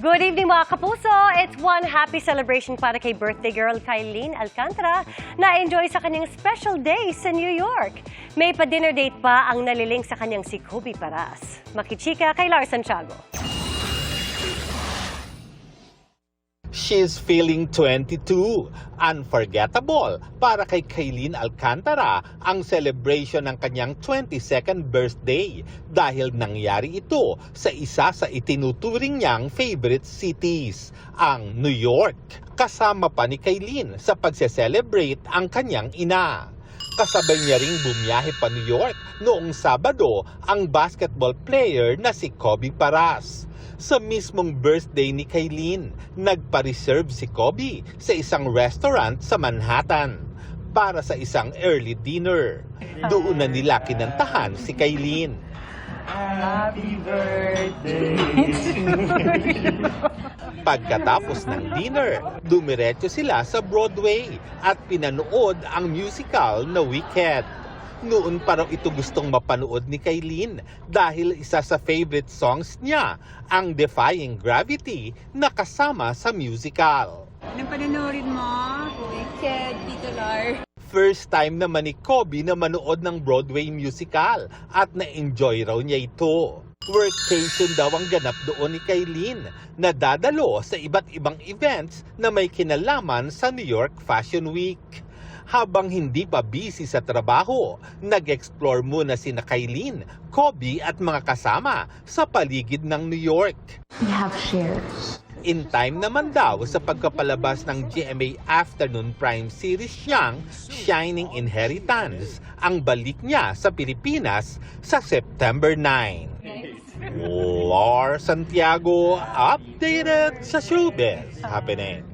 Good evening mga kapuso! It's one happy celebration para kay birthday girl Kylene Alcantara na enjoy sa kanyang special day sa New York. May pa-dinner date pa ang naliling sa kanyang si Kobe Paras. Makichika kay Lars Santiago. She's feeling 22. Unforgettable para kay Kylene Alcantara ang celebration ng kanyang 22nd birthday dahil nangyari ito sa isa sa itinuturing niyang favorite cities, ang New York. Kasama pa ni Kylene sa pagse-celebrate ang kanyang ina. Kasabay niya ring bumiyahe pa New York noong Sabado ang basketball player na si Kobe Paras. Sa mismong birthday ni Kylene, nagpa-reserve si Kobe sa isang restaurant sa Manhattan para sa isang early dinner. Doon na nila kinantahan si Kylene. Happy birthday! Pagkatapos ng dinner, dumiretso sila sa Broadway at pinanood ang musical na Wicked. Noon pa raw ito gustong mapanood ni Kylene dahil isa sa favorite songs niya ang Defying Gravity na kasama sa musical. Anong panonoorin mo? Wicked, Tito Lar. First time naman ni Kobe na manood ng Broadway musical at na-enjoy raw niya ito. Workation daw ang ganap doon ni Kylene na dadalo sa iba't ibang events na may kinalaman sa New York Fashion Week. Habang hindi pa busy sa trabaho, nag-explore muna sina Kylene, Kobe at mga kasama sa paligid ng New York. We have shares. In time naman daw sa pagkapalabas ng GMA Afternoon Prime Series niyang Shining Inheritance, ang balik niya sa Pilipinas sa September 9. Lars Santiago, updated sa showbiz happening.